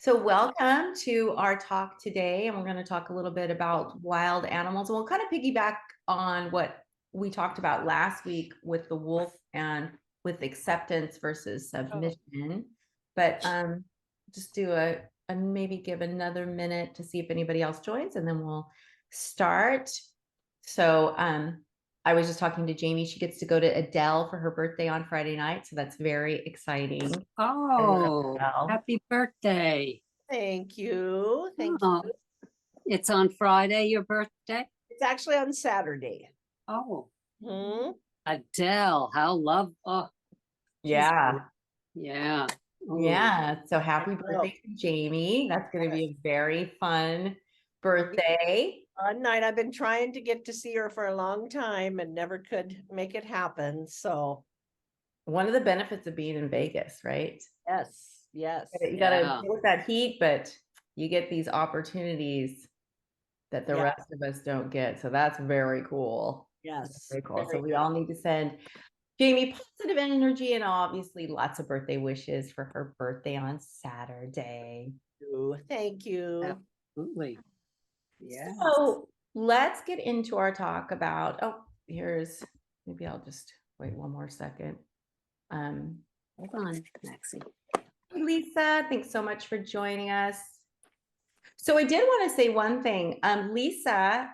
So welcome to our talk today, and we're going to talk a little bit about wild animals. And we'll kind of piggyback on what we talked about last week with the wolf and with acceptance versus submission. But just do a maybe give another minute to see if anybody else joins, and then we'll start. So I was just talking to Jamie. She gets to go to Adele for her birthday on Friday night, so that's very exciting. Oh, Adele. happy birthday. Thank you. Thank Oh, you. it's on Friday, your birthday? It's actually on Saturday. Oh, Hmm. Adele, how love. Oh, Yeah. yeah. Oh, Yeah. So happy I know. birthday to Jamie. That's going to be a very fun birthday. One night I've been trying to get to see her for a long time and never could make it happen. So One of the benefits of being in Vegas, right? yes, yes. You got to yeah. deal with that heat, but you get these opportunities that the Yeah. rest of us don't get. So that's very cool. Yes. Very cool. So Very we all need to send Jamie positive energy and obviously lots of birthday wishes for her birthday on Saturday. good. Thank you. Absolutely. Yeah. So let's get into our talk about, maybe I'll just wait one more second. Hold on, Maxie. Hey, Lisa, thanks so much for joining us. So I did want to say one thing. Lisa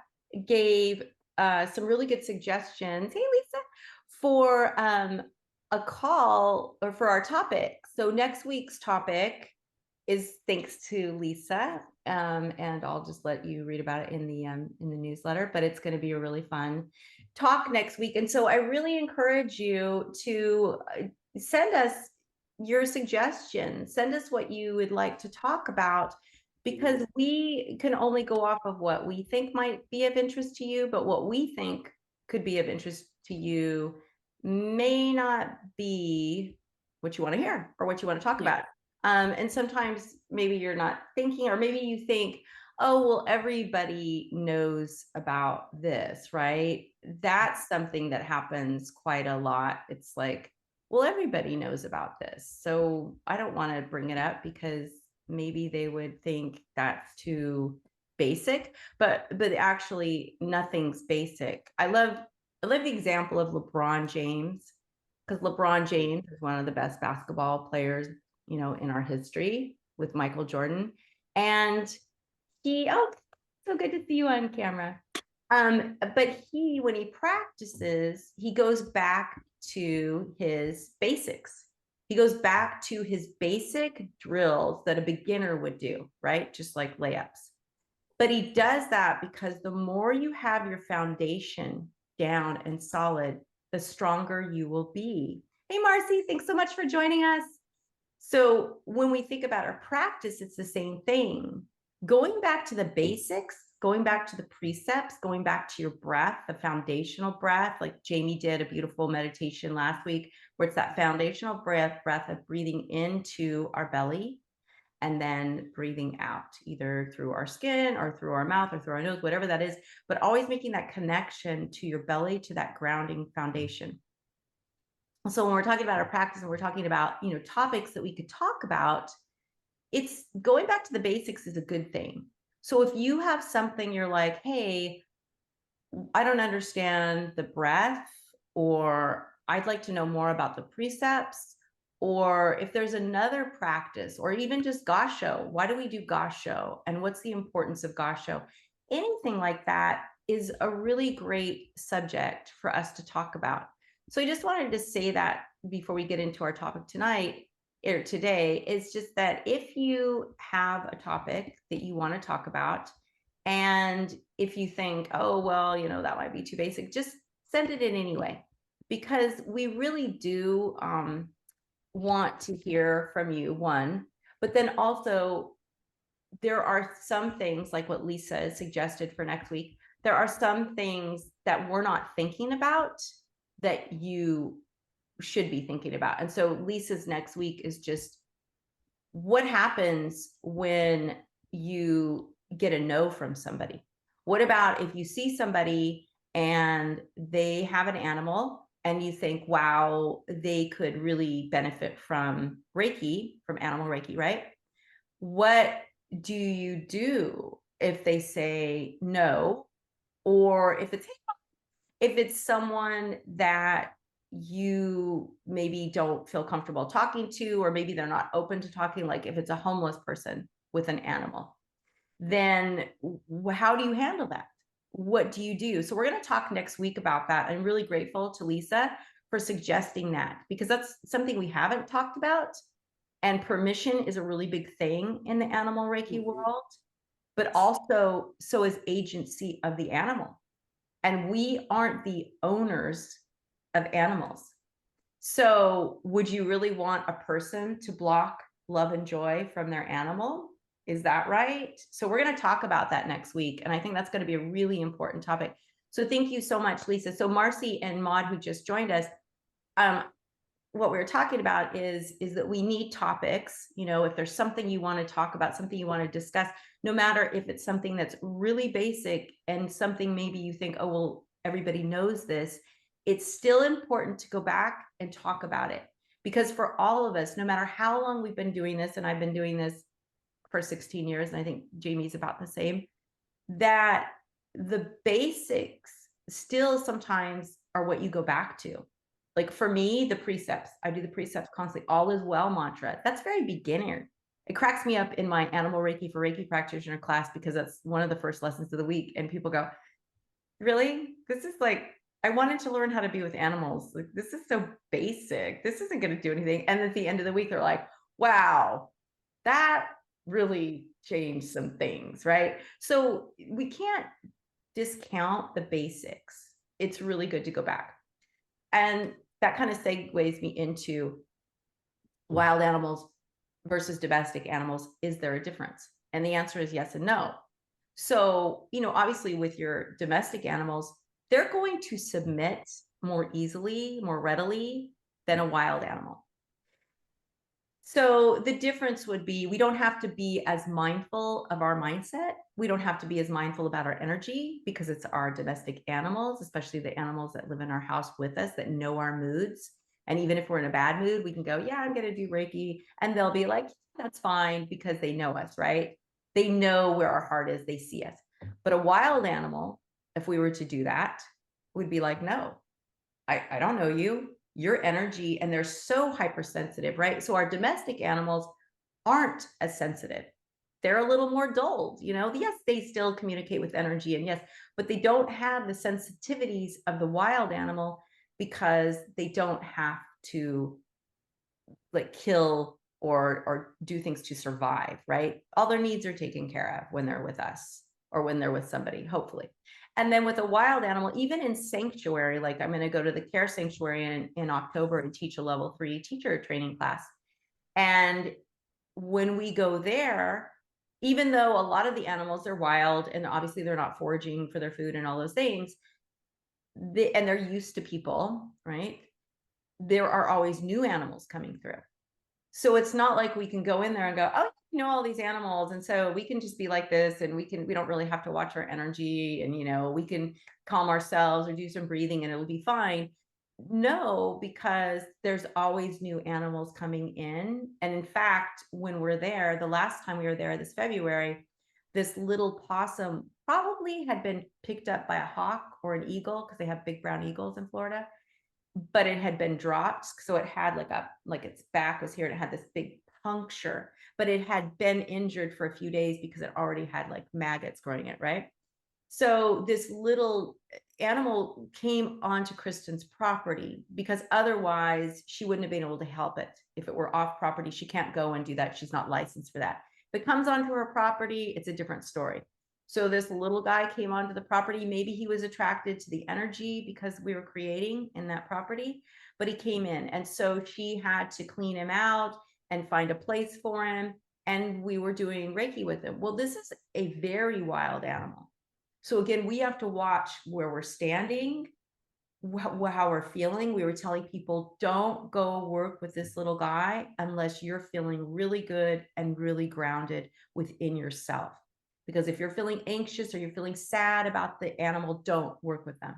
gave some really good suggestions. Hey, Lisa, for a call or for our topic. So next week's topic is thanks to Lisa, and I'll just let you read about it in the newsletter. But it's going to be a really fun talk next week, and so I really encourage you to send us your suggestions. Send us what you would like to talk about, because we can only go off of what we think might be of interest to you, but what we think could be of interest to you may not be what you want to hear or what you want to talk about. And sometimes maybe you're not thinking, or maybe you think, oh, well, everybody knows about this, right? That's something that happens quite a lot. It's like, well, everybody knows about this, so I don't want to bring it up because maybe they would think that's too basic, but actually nothing's basic. I love the example of LeBron James, because LeBron James is one of the best basketball players, in our history, with Michael Jordan. And so good to see you on camera. But when he practices, he goes back to his basics. He goes back to his basic drills that a beginner would do, right? Just like layups. But he does that because the more you have your foundation down and solid, the stronger you will be. Hey, Marcy, thanks so much for joining us. So when we think about our practice, it's the same thing. Going back to the basics, going back to the precepts, going back to your breath, the foundational breath, like Jamie did a beautiful meditation last week, where it's that foundational breath of breathing into our belly and then breathing out, either through our skin or through our mouth or through our nose, whatever that is, but always making that connection to your belly, to that grounding foundation. So when we're talking about our practice and we're talking about, topics that we could talk about, it's going back to the basics is a good thing. So if you have something you're like, hey, I don't understand the breath, or I'd like to know more about the precepts, or if there's another practice, or even just gasho, why do we do gasho? And what's the importance of gasho? Anything like that is a really great subject for us to talk about. So I just wanted to say that before we get into our topic tonight or today, is just that if you have a topic that you want to talk about, and if you think, oh, well, that might be too basic, just send it in anyway, because we really do want to hear from you, one, but then also there are some things like what Lisa has suggested for next week. There are some things that we're not thinking about that you should be thinking about. And so Lisa's next week is just what happens when you get a no from somebody. What about if you see somebody and they have an animal and you think, wow, they could really benefit from Reiki, from animal Reiki, right? what do you do if they say no? Or if it's someone that you maybe don't feel comfortable talking to, or maybe they're not open to talking, like if it's a homeless person with an animal, then how do you handle that? What do you do? So we're going to talk next week about that. I'm really grateful to Lisa for suggesting that, because that's something we haven't talked about. And permission is a really big thing in the animal Reiki world, but also so is agency of the animal. And we aren't the owners of animals. So would you really want a person to block love and joy from their animal? Is that right? So we're going to talk about that next week. And I think that's going to be a really important topic. So thank you so much, Lisa. So Marcy and Maud, who just joined us, what we were talking about is that we need topics. You know, if there's something you want to talk about, something you want to discuss, no matter if it's something that's really basic and something maybe you think, oh, well, everybody knows this, it's still important to go back and talk about it. Because for all of us, no matter how long we've been doing this, and I've been doing this for 16 years, and I think Jamie's about the same, that the basics still sometimes are what you go back to. Like for me, the precepts, I do the precepts constantly, all is well mantra. That's very beginner. It cracks me up in my animal Reiki for Reiki practitioner class, because that's one of the first lessons of the week. And people go, really? This is like, I wanted to learn how to be with animals. Like, this is so basic. This isn't going to do anything. And at the end of the week, they're like, wow, that really changed some things, right? So we can't discount the basics. It's really good to go back. And that kind of segues me into wild animals versus domestic animals. Is there a difference? And the answer is yes and no. So, you know, obviously with your domestic animals, they're going to submit more easily, more readily than a wild animal. So the difference would be, we don't have to be as mindful of our mindset. We don't have to be as mindful about our energy, because it's our domestic animals, especially the animals that live in our house with us, that know our moods. And even if we're in a bad mood, we can go, yeah, I'm going to do Reiki. And they'll be like, that's fine, because they know us, right? They know where our heart is. They see us. But a wild animal, if we were to do that, would be like, no, I don't know you, your energy, and they're so hypersensitive, right? So our domestic animals aren't as sensitive. They're a little more dulled, you know. Yes, they still communicate with energy, and yes, but they don't have the sensitivities of the wild animal, because they don't have to like kill or do things to survive, right? All their needs are taken care of when they're with us, or when they're with somebody, hopefully. And then with a wild animal, even in sanctuary, like I'm going to go to the care sanctuary in October and teach a level 3 teacher training class. And when we go there, even though a lot of the animals are wild and obviously they're not foraging for their food and all those things, and they're used to people, right? There are always new animals coming through. So it's not like we can go in there and go, oh, you know, all these animals, and so we can just be like this, and we don't really have to watch our energy, and, you know, we can calm ourselves or do some breathing and it'll be fine. No, because there's always new animals coming in. And in fact, when we're there, the last time we were there this February, this little possum probably had been picked up by a hawk or an eagle, because they have big brown eagles in Florida, but it had been dropped. So it had like its back was here and it had this big puncture, but it had been injured for a few days because it already had like maggots growing it, right? So this little animal came onto Kristen's property, because otherwise she wouldn't have been able to help it. If it were off property, she can't go and do that. She's not licensed for that. If it comes onto her property, it's a different story. So this little guy came onto the property. Maybe he was attracted to the energy because we were creating in that property, but he came in. And so she had to clean him out and find a place for him. And we were doing Reiki with him. Well, this is a very wild animal. So again, we have to watch where we're standing, how we're feeling. We were telling people, don't go work with this little guy unless you're feeling really good and really grounded within yourself. Because if you're feeling anxious or you're feeling sad about the animal, don't work with them.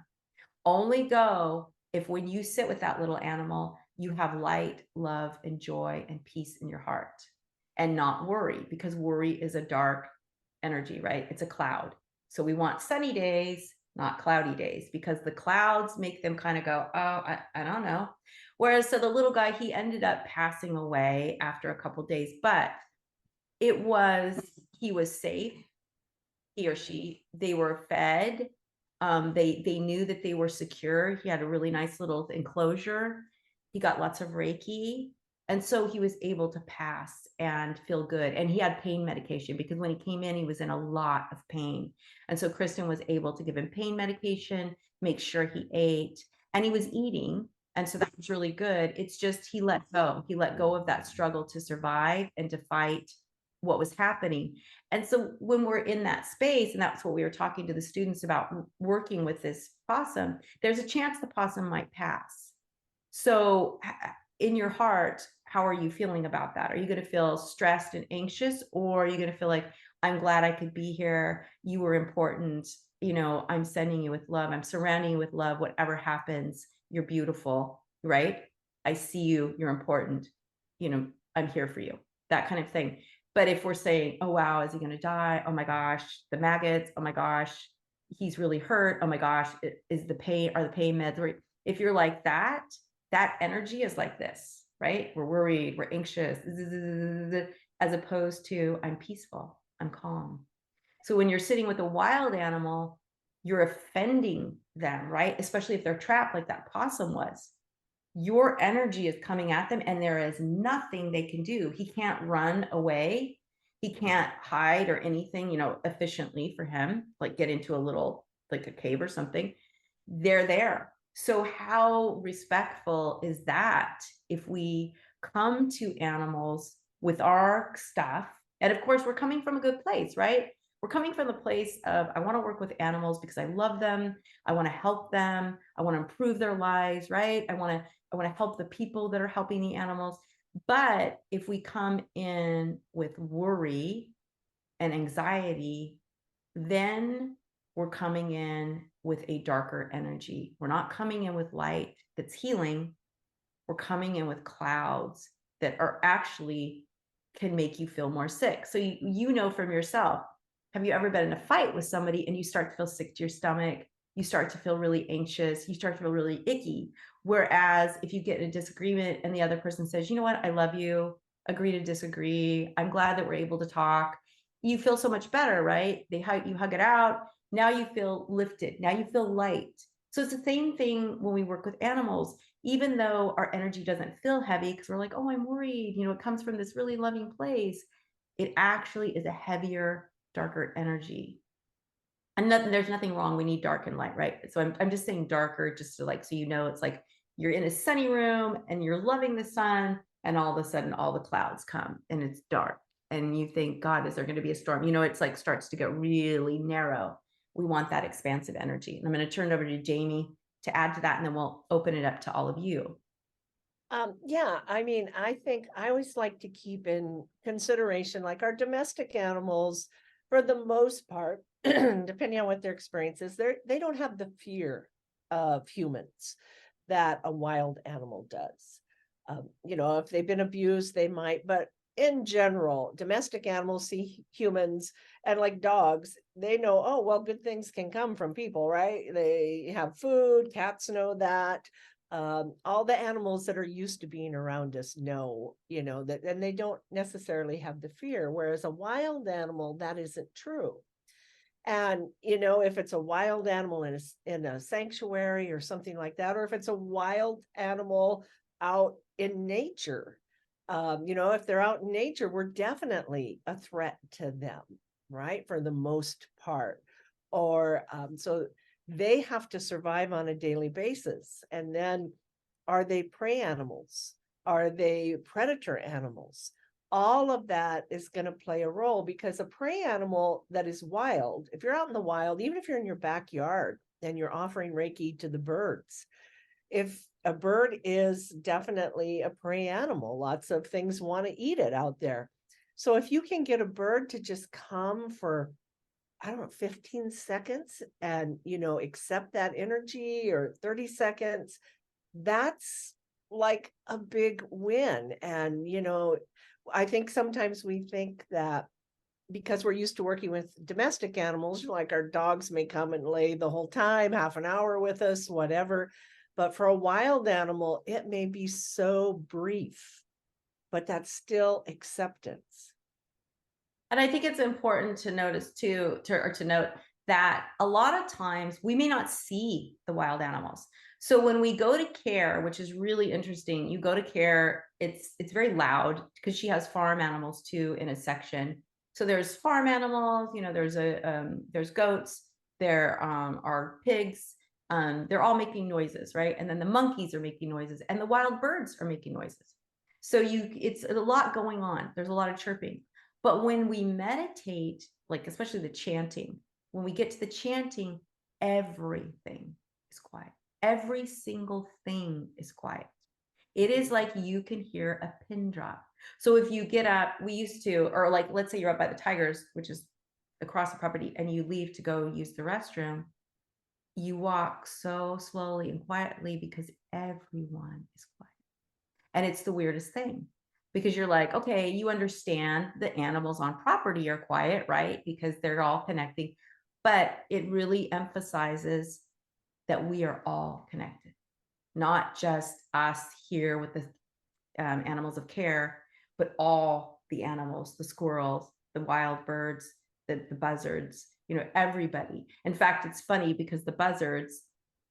Only go if, when you sit with that little animal, you have light, love, and joy and peace in your heart. and not worry, because worry is a dark energy, right? It's a cloud. So we want sunny days, not cloudy days, because the clouds make them kind of go, oh, I don't know. Whereas, so the little guy, he ended up passing away after a couple days, but he was safe. He or she, they were fed. They knew that they were secure. He had a really nice little enclosure. He got lots of Reiki. And so he was able to pass and feel good. And he had pain medication, because when he came in, he was in a lot of pain. And so Kristen was able to give him pain medication, make sure he ate, and he was eating. And so that was really good. It's just, he let go. He let go of that struggle to survive and to fight what was happening. And so when we're in that space, and that's what we were talking to the students about, working with this possum, there's a chance the possum might pass. So in your heart, how are you feeling about that? Are you going to feel stressed and anxious, or are you going to feel like, I'm glad I could be here, you were important, I'm sending you with love, I'm surrounding you with love, whatever happens, you're beautiful, right? I see you, you're important, I'm here for you, that kind of thing. But if we're saying, oh, wow, is he going to die? Oh my gosh, the maggots. Oh my gosh, he's really hurt. Oh my gosh, are the pain meds? If you're like that, that energy is like this, right? We're worried, we're anxious, as opposed to, I'm peaceful, I'm calm. So when you're sitting with a wild animal, you're offending them, right? Especially if they're trapped like that possum was. Your energy is coming at them, and there is nothing they can do. He can't run away. He can't hide or anything, efficiently for him, like get into like a cave or something. They're there. So how respectful is that if we come to animals with our stuff? And of course, we're coming from a good place, right? We're coming from the place of, I want to work with animals because I love them. I want to help them. I want to improve their lives, right? I want to help the people that are helping the animals. But if we come in with worry and anxiety, then we're coming in with a darker energy. We're not coming in with light that's healing. We're coming in with clouds that are actually can make you feel more sick. So you know from yourself, have you ever been in a fight with somebody and you start to feel sick to your stomach? You start to feel really anxious. You start to feel really icky. Whereas if you get in a disagreement and the other person says, you know what, I love you, agree to disagree, I'm glad that we're able to talk, you feel so much better, right? You hug it out. Now you feel lifted. Now you feel light. So it's the same thing when we work with animals. Even though our energy doesn't feel heavy because we're like, oh, I'm worried, it comes from this really loving place, it actually is a heavier, darker energy. And there's nothing wrong. We need dark and light, right? So I'm just saying darker, just to so it's like you're in a sunny room and you're loving the sun, and all of a sudden all the clouds come and it's dark. And you think, God, is there going to be a storm? It's like starts to get really narrow. We want that expansive energy. And I'm going to turn it over to Jamie to add to that, and then we'll open it up to all of you. Yeah, I think I always like to keep in consideration, like our domestic animals, for the most part, depending on what their experience is, they don't have the fear of humans that a wild animal does. If they've been abused, they might, but in general, domestic animals see humans, and like dogs, they know, oh, well, good things can come from people, right? They have food, cats know that. All the animals that are used to being around us know, that, and they don't necessarily have the fear. Whereas a wild animal, that isn't true. And, if it's a wild animal in a sanctuary or something like that, or if it's a wild animal out in nature, if they're out in nature, we're definitely a threat to them, right? For the most part. Or so they have to survive on a daily basis. And then, are they prey animals? Are they predator animals? All of that is going to play a role, because a prey animal that is wild, if you're out in the wild, even if you're in your backyard and you're offering Reiki to the birds, if a bird is definitely a prey animal, lots of things want to eat it out there. So if you can get a bird to just come for, I don't know, 15 seconds and, accept that energy, or 30 seconds, that's like a big win. And, I think sometimes we think that because we're used to working with domestic animals, like our dogs may come and lay the whole time, half an hour with us, whatever. But for a wild animal, it may be so brief, but that's still acceptance. And I think it's important to notice too, to note that a lot of times we may not see the wild animals. So when we go to care, which is really interesting, you go to care, it's very loud because she has farm animals too in a section. So there's farm animals, there's goats, there are pigs, they're all making noises, right? And then the monkeys are making noises, and the wild birds are making noises. So it's a lot going on. There's a lot of chirping. But when we meditate, like especially the chanting, when we get to the chanting, everything is quiet. Every single thing is quiet. It is like you can hear a pin drop. So if you get up, we used to, or like, let's say you're up by the tigers, which is across the property, and you leave to go use the restroom, you walk so slowly and quietly because everyone is quiet. And it's the weirdest thing because you're like, okay, you understand the animals on property are quiet, right? Because they're all connecting. But it really emphasizes that we are all connected, not just us here with the animals of care, but all the animals, the squirrels, the wild birds, the buzzards, everybody. In fact, it's funny because the buzzards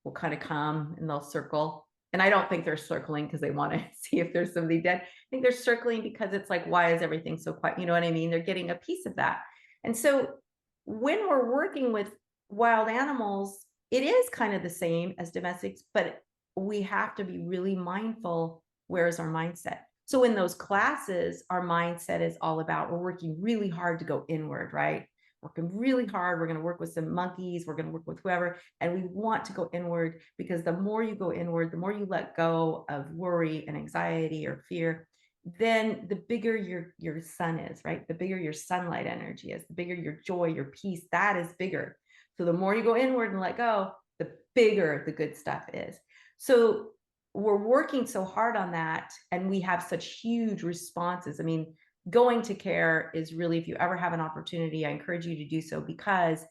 will kind of come and they'll circle. And I don't think they're circling because they want to see if there's somebody dead. I think they're circling because it's like, why is everything so quiet? You know what I mean? They're getting a piece of that. And so when we're working with wild animals, it is kind of the same as domestics, but we have to be really mindful. Where's our mindset? So in those classes, our mindset is all about, we're working really hard to go inward, right? Working really hard. We're going to work with some monkeys. We're going to work with whoever. And we want to go inward because the more you go inward, the more you let go of worry and anxiety or fear, then the bigger your sun is, right? The bigger your sunlight energy is, the bigger your joy, your peace, that is bigger. So the more you go inward and let go, the bigger the good stuff is. So we're working so hard on that, and we have such huge responses. I mean, going to care is really, if you ever have an opportunity, I encourage you to do so, because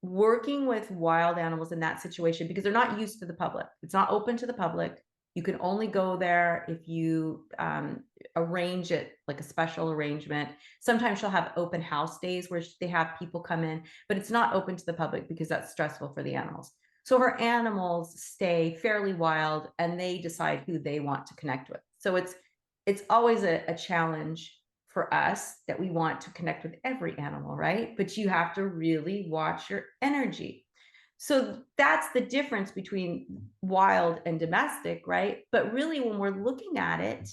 working with wild animals in that situation, because they're not used to the public, it's not open to the public. You can only go there if you arrange it, like a special arrangement. Sometimes she'll have open house days where they have people come in, but it's not open to the public because that's stressful for the animals. So her animals stay fairly wild and they decide who they want to connect with. So it's always a challenge for us that we want to connect with every animal, right? But you have to really watch your energy. So that's the difference between wild and domestic, right? But really, when we're looking at it,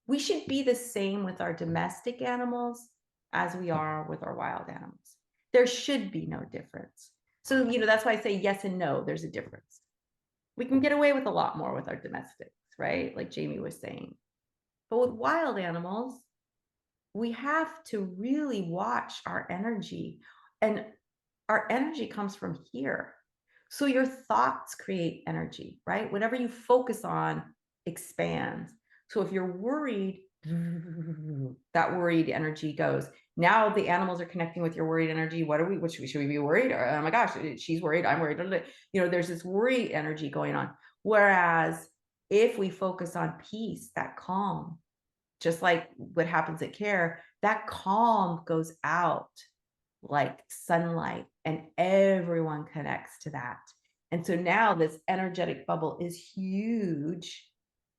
we should be the same with our domestic animals as we are with our wild animals. There should be no difference. So, that's why I say yes and no, there's a difference. We can get away with a lot more with our domestics, right? Like Jamie was saying. But with wild animals, we have to really watch our energy, and our energy comes from here. So your thoughts create energy, right? Whatever you focus on expands. So if you're worried, that worried energy goes. Now the animals are connecting with your worried energy. What should we be worried? Or, oh my gosh, she's worried, I'm worried. There's this worry energy going on. Whereas if we focus on peace, that calm, just like what happens at care, that calm goes out like sunlight and everyone connects to that. And so now this energetic bubble is huge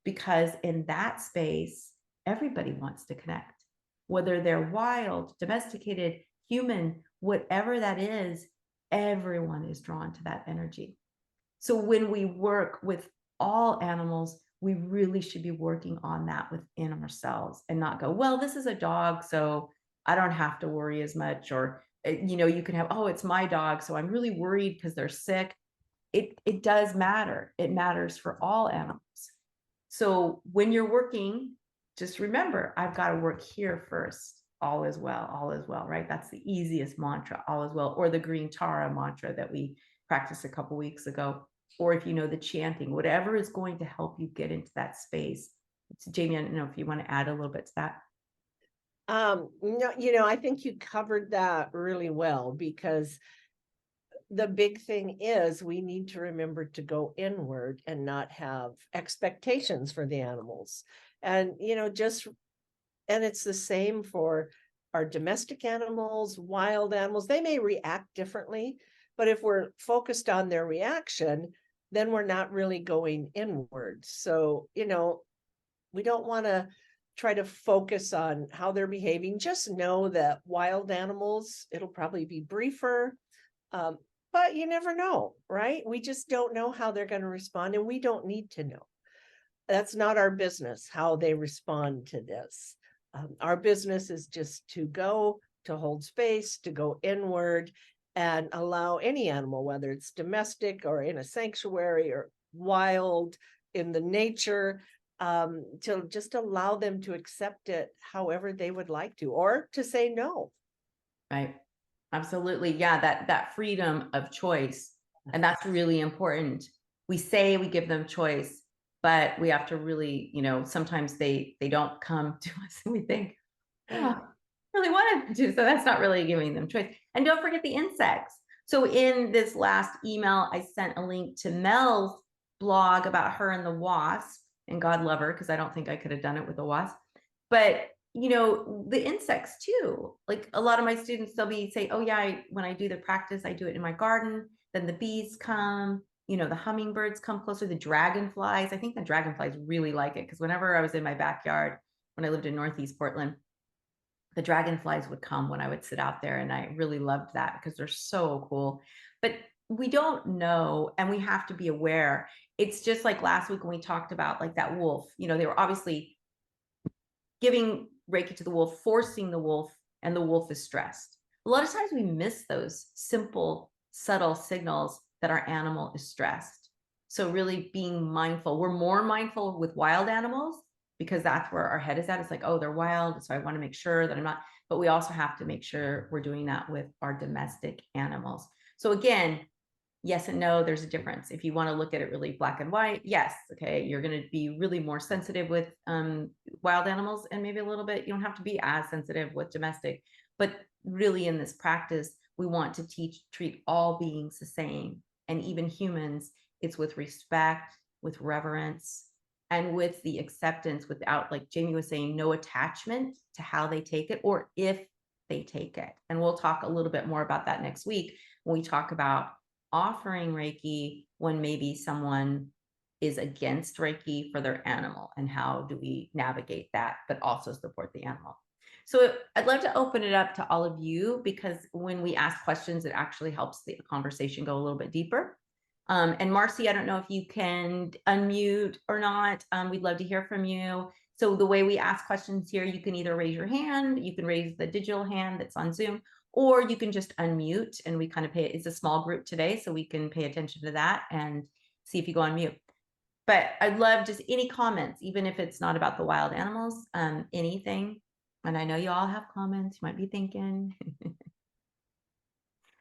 because in that space, everybody wants to connect, whether they're wild, domesticated, human, whatever that is, everyone is drawn to that energy. So when we work with all animals, we really should be working on that within ourselves and not go, well, this is a dog, so I don't have to worry as much. Or, you can have, oh, it's my dog, so I'm really worried because they're sick. It does matter. It matters for all animals. So when you're working, just remember, I've got to work here first. All is well, right? That's the easiest mantra, all is well, or the green Tara mantra that we practiced a couple weeks ago. Or if you know the chanting, whatever is going to help you get into that space. Jamie, I don't know if you want to add a little bit to that. No, I think you covered that really well, because the big thing is we need to remember to go inward and not have expectations for the animals. And, and it's the same for our domestic animals, wild animals. They may react differently, but if we're focused on their reaction, then we're not really going inward. So, we don't want to try to focus on how they're behaving. Just know that wild animals, it'll probably be briefer. But you never know, right? We just don't know how they're going to respond, and we don't need to know. That's not our business, how they respond to this. Our business is just to hold space, to go inward, and allow any animal, whether it's domestic or in a sanctuary or wild in the nature, to just allow them to accept it however they would like to, or to say no. Right. Absolutely. Yeah. That freedom of choice. And that's really important. We say we give them choice, but we have to really, sometimes they don't come to us and we think, oh, I really wanted to. So that's not really giving them choice. And don't forget the insects. So in this last email, I sent a link to Mel's blog about her and the wasp, and God love her, because I don't think I could have done it with a wasp. But the insects too. Like a lot of my students, they'll be say, oh yeah, when I do the practice, I do it in my garden. Then the bees come, the hummingbirds come closer, the dragonflies. I think the dragonflies really like it, because whenever I was in my backyard, when I lived in Northeast Portland, the dragonflies would come when I would sit out there. And I really loved that because they're so cool. But we don't know, and we have to be aware. It's just like last week when we talked about like that wolf, they were obviously giving Reiki to the wolf, forcing the wolf, and the wolf is stressed. A lot of times we miss those simple, subtle signals that our animal is stressed. So really being mindful. We're more mindful with wild animals because that's where our head is at. It's like, oh, they're wild, so I want to make sure that I'm not, but we also have to make sure we're doing that with our domestic animals. So again, yes and no, there's a difference. If you want to look at it really black and white, yes, okay, you're going to be really more sensitive with wild animals, and maybe a little bit, you don't have to be as sensitive with domestic. But really in this practice, we want to treat all beings the same, and even humans. It's with respect, with reverence, and with the acceptance, without, like Jamie was saying, no attachment to how they take it or if they take it. And we'll talk a little bit more about that next week when we talk about offering Reiki when maybe someone is against Reiki for their animal, and how do we navigate that, but also support the animal. So I'd love to open it up to all of you, because when we ask questions, it actually helps the conversation go a little bit deeper. And Marcy, I don't know if you can unmute or not. We'd love to hear from you. So the way we ask questions here, you can either raise your hand, you can raise the digital hand that's on Zoom, or you can just unmute, and we kind of it's a small group today, so we can pay attention to that and see if you go on mute. But I'd love just any comments, even if it's not about the wild animals, anything. And I know you all have comments, you might be thinking.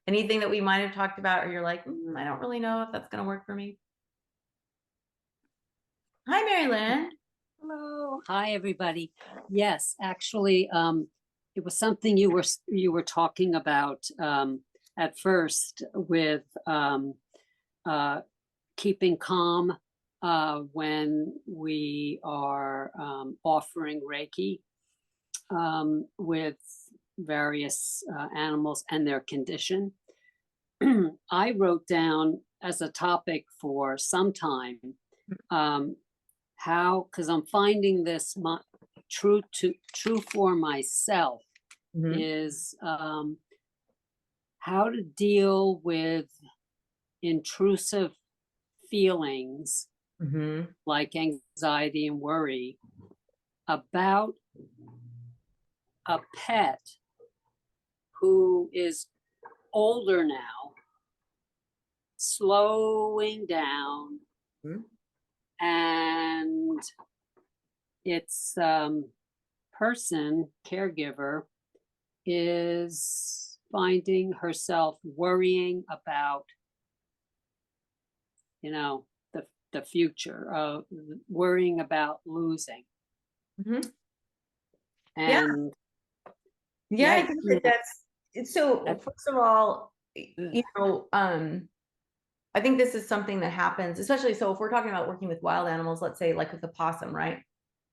Anything that we might have talked about, or you're like, I don't really know if that's going to work for me. Hi, Mary Lynn. Hello. Hi, everybody. Yes, actually, it was something you were talking about at first with keeping calm when we are offering Reiki with various animals and their condition. I wrote down as a topic for some time how, because I'm finding this true for myself, is how to deal with intrusive feelings like anxiety and worry about a pet who is older now, slowing down, and its person, caregiver, is finding herself worrying about, the future, worrying about losing. And Yeah, I Yikes. think that so That- first of all, Ugh. you know, I think this is something that happens, especially so if we're talking about working with wild animals, let's say like with the possum, right?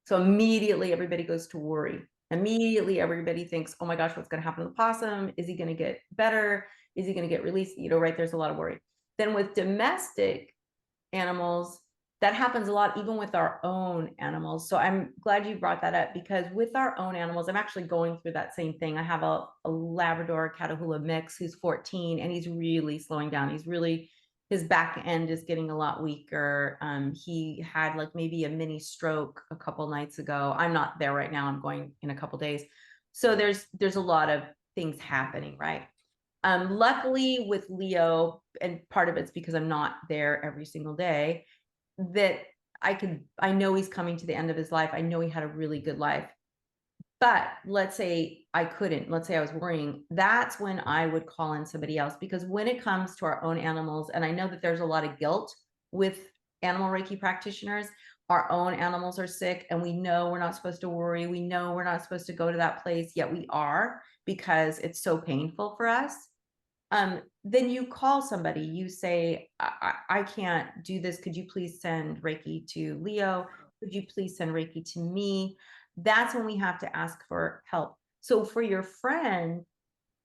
So immediately everybody goes to worry. Immediately everybody thinks, oh my gosh, what's going to happen to the possum? Is he going to get better? Is he going to get released? You know, right? There's a lot of worry. Then with domestic animals, that happens a lot, even with our own animals. So I'm glad you brought that up, because with our own animals, I'm actually going through that same thing. I have a Labrador Catahoula mix who's 14, and he's really slowing down. His back end is getting a lot weaker. He had like maybe a mini stroke a couple nights ago. I'm not there right now. I'm going in a couple days. So there's a lot of things happening, right? Luckily with Leo, and part of it's because I'm not there every single day, that I know he's coming to the end of his life. I know he had a really good life. But let's say I couldn't, let's say I was worrying, that's when I would call in somebody else. Because when it comes to our own animals, and I know that there's a lot of guilt with animal Reiki practitioners, our own animals are sick and we know we're not supposed to worry. We know we're not supposed to go to that place, yet we are, because it's so painful for us. Then you call somebody, you say, I can't do this. Could you please send Reiki to Leo? Could you please send Reiki to me? That's when we have to ask for help. So for your friend,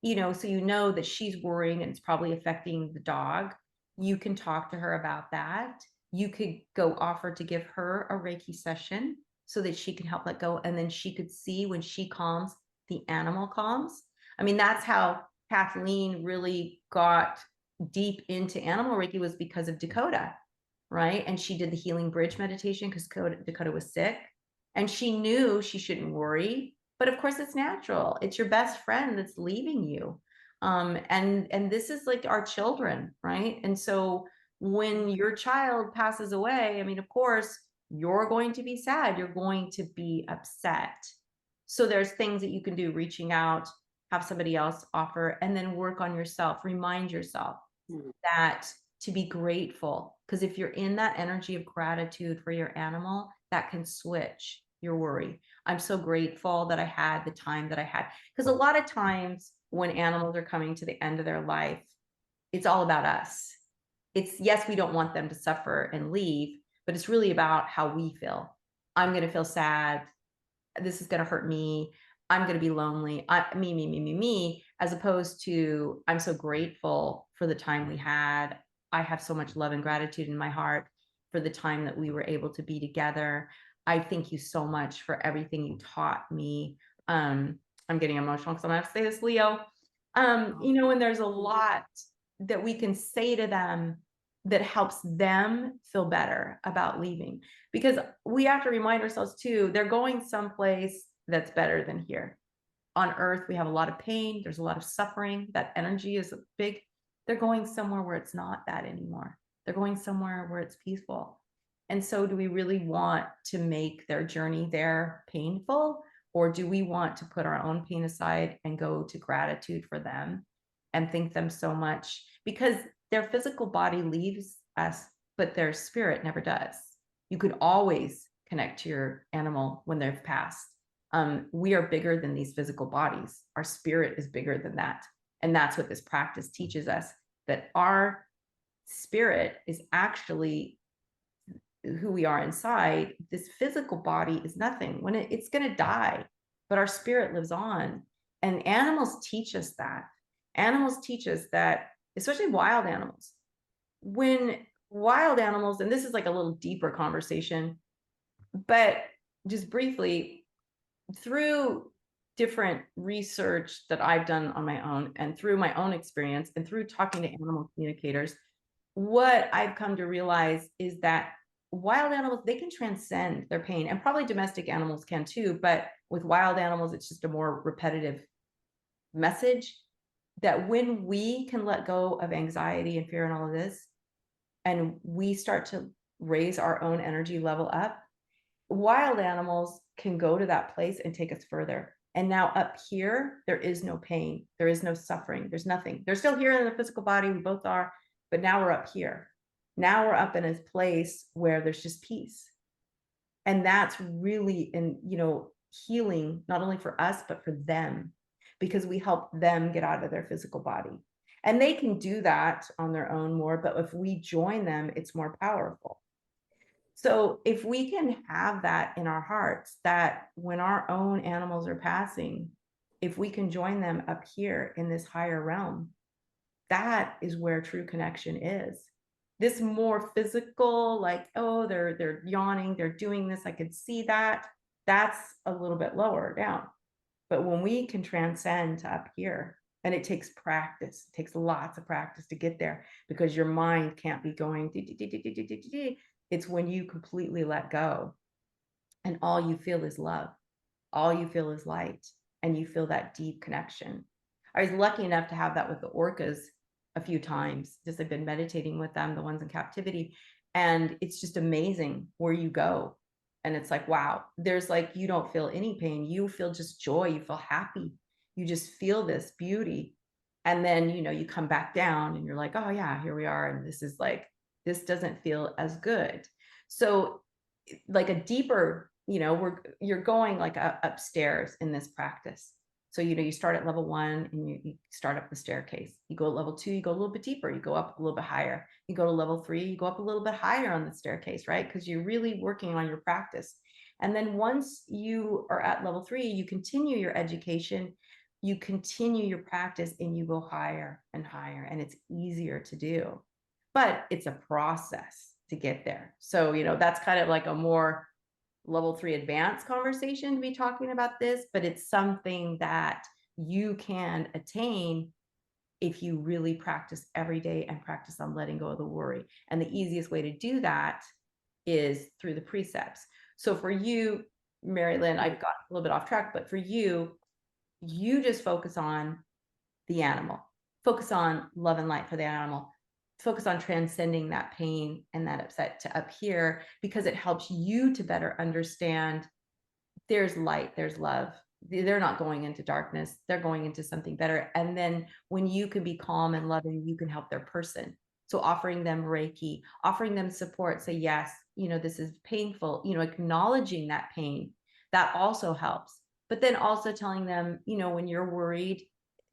you know, so you know that she's worrying and it's probably affecting the dog, you can talk to her about that. You could go offer to give her a Reiki session so that she can help let go. And then she could see when she calms, the animal calms. I mean, that's how Kathleen really got deep into animal Reiki, was because of Dakota, right? And she did the healing bridge meditation because Dakota was sick, and she knew she shouldn't worry. But of course, it's natural. It's your best friend that's leaving you. And this is like our children, right? And so when your child passes away, I mean, of course, you're going to be sad. You're going to be upset. So there's things that you can do, reaching out, have somebody else offer, and then work on yourself. Remind yourself that to be grateful, because if you're in that energy of gratitude for your animal, that can switch your worry. I'm so grateful that I had the time that I had, because a lot of times when animals are coming to the end of their life, it's all about us. It's, yes, we don't want them to suffer and leave, but it's really about how we feel. I'm going to feel sad. This is going to hurt me. I'm going to be lonely. Me, as opposed to, I'm so grateful for the time we had. I have so much love and gratitude in my heart for the time that we were able to be together. I thank you so much for everything you taught me. I'm getting emotional because I'm going to have to say this, Leo. You know, and there's a lot that we can say to them that helps them feel better about leaving, because we have to remind ourselves too, they're going someplace that's better than here. On earth, we have a lot of pain, there's a lot of suffering, that energy is big. They're going somewhere where it's not that anymore. They're going somewhere where it's peaceful. And so do we really want to make their journey there painful, or do we want to put our own pain aside and go to gratitude for them and thank them so much? Because their physical body leaves us, but their spirit never does. You could always connect to your animal when they've passed. We are bigger than these physical bodies. Our spirit is bigger than that. And that's what this practice teaches us, that our spirit is actually who we are inside. This physical body is nothing. When it's going to die, but our spirit lives on. And animals teach us that. Animals teach us that, especially wild animals. When wild animals, and this is like a little deeper conversation, but just briefly, through different research that I've done on my own and through my own experience and through talking to animal communicators, what I've come to realize is that wild animals, they can transcend their pain, and probably domestic animals can too. But with wild animals, it's just a more repetitive message, that when we can let go of anxiety and fear and all of this, and we start to raise our own energy level up, wild animals can go to that place and take us further. And now up here, there is no pain. There is no suffering. There's nothing. They're still here in the physical body. We both are, but now we're up here. Now we're up in a place where there's just peace. And that's really, you know, healing, not only for us, but for them. because we help them get out of their physical body. And they can do that on their own more, but if we join them, it's more powerful. So if we can have that in our hearts, that when our own animals are passing, if we can join them up here in this higher realm, that is where true connection is. This more physical, like, oh, they're yawning, they're doing this, I could see that. That's a little bit lower down. But when we can transcend to up here, and it takes practice, it takes lots of practice to get there, because your mind can't be going. It's when you completely let go and all you feel is love, all you feel is light, and you feel that deep connection. I was lucky enough to have that with the orcas a few times. Just I've been meditating with them, the ones in captivity, and it's just amazing where you go. And it's like, wow, there's like, you don't feel any pain. You feel just joy. You feel happy. You just feel this beauty. And then, you come back down and you're like, oh yeah, here we are. And this is like, this doesn't feel as good. So like a deeper, you're going like upstairs in this practice. So, you start at level 1 and you start up the staircase. You go to level 2, you go a little bit deeper, you go up a little bit higher. You go to level 3, you go up a little bit higher on the staircase, right? Because you're really working on your practice. And then once you are at level 3, you continue your education, you continue your practice, and you go higher and higher, and it's easier to do. But it's a process to get there. So, that's kind of like a more level 3 advanced conversation to be talking about this, but it's something that you can attain if you really practice every day and practice on letting go of the worry. And the easiest way to do that is through the precepts. So for you, Mary Lynn, I've got a little bit off track, but for you, you just focus on the animal, focus on love and light for the animal, focus on transcending that pain and that upset to up here, because it helps you to better understand there's light, there's love. They're not going into darkness, they're going into something better. And then when you can be calm and loving, you can help their person. So offering them Reiki, offering them support, say, yes, this is painful, acknowledging that pain, that also helps. But then also telling them, when you're worried,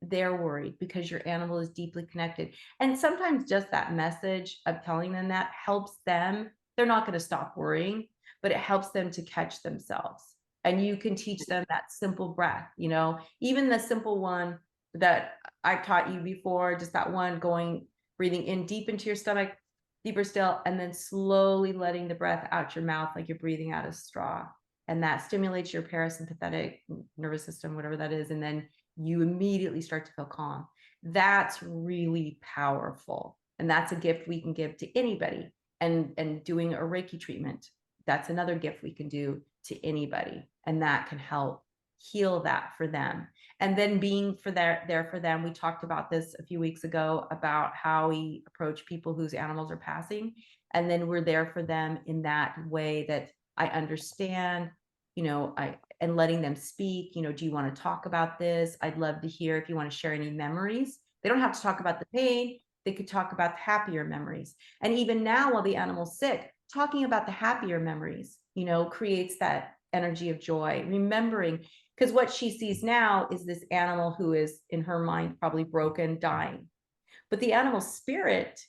they're worried because your animal is deeply connected. And sometimes just that message of telling them that helps them. They're not going to stop worrying, but it helps them to catch themselves. And you can teach them that simple breath, even the simple one that I taught you before, just that one breathing in deep into your stomach, deeper still, and then slowly letting the breath out your mouth like you're breathing out a straw. And that stimulates your parasympathetic nervous system, whatever that is. And then you immediately start to feel calm. That's really powerful. And that's a gift we can give to anybody. And doing a Reiki treatment, that's another gift we can do to anybody. And that can help heal that for them. And then being there for them. We talked about this a few weeks ago about how we approach people whose animals are passing. And then we're there for them in that way that I understand, and letting them speak, do you want to talk about this? I'd love to hear if you want to share any memories. They don't have to talk about the pain. They could talk about the happier memories. And even now, while the animal's sick, talking about the happier memories, creates that energy of joy, remembering, because what she sees now is this animal who is in her mind probably broken, dying. But the animal spirit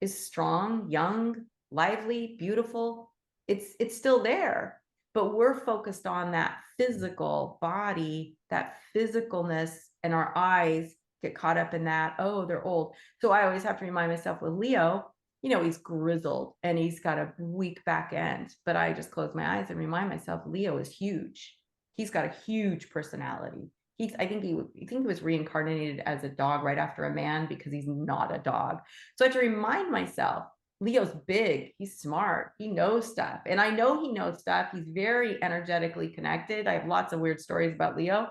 is strong, young, lively, beautiful. It's still there. But we're focused on that physical body, that physicalness, and our eyes get caught up in that. Oh, they're old. So I always have to remind myself with Leo, he's grizzled and he's got a weak back end. But I just close my eyes and remind myself, Leo is huge. He's got a huge personality. I think he was reincarnated as a dog right after a man, because he's not a dog. So I have to remind myself, Leo's big, he's smart, he knows stuff. And I know he knows stuff. He's very energetically connected. I have lots of weird stories about Leo.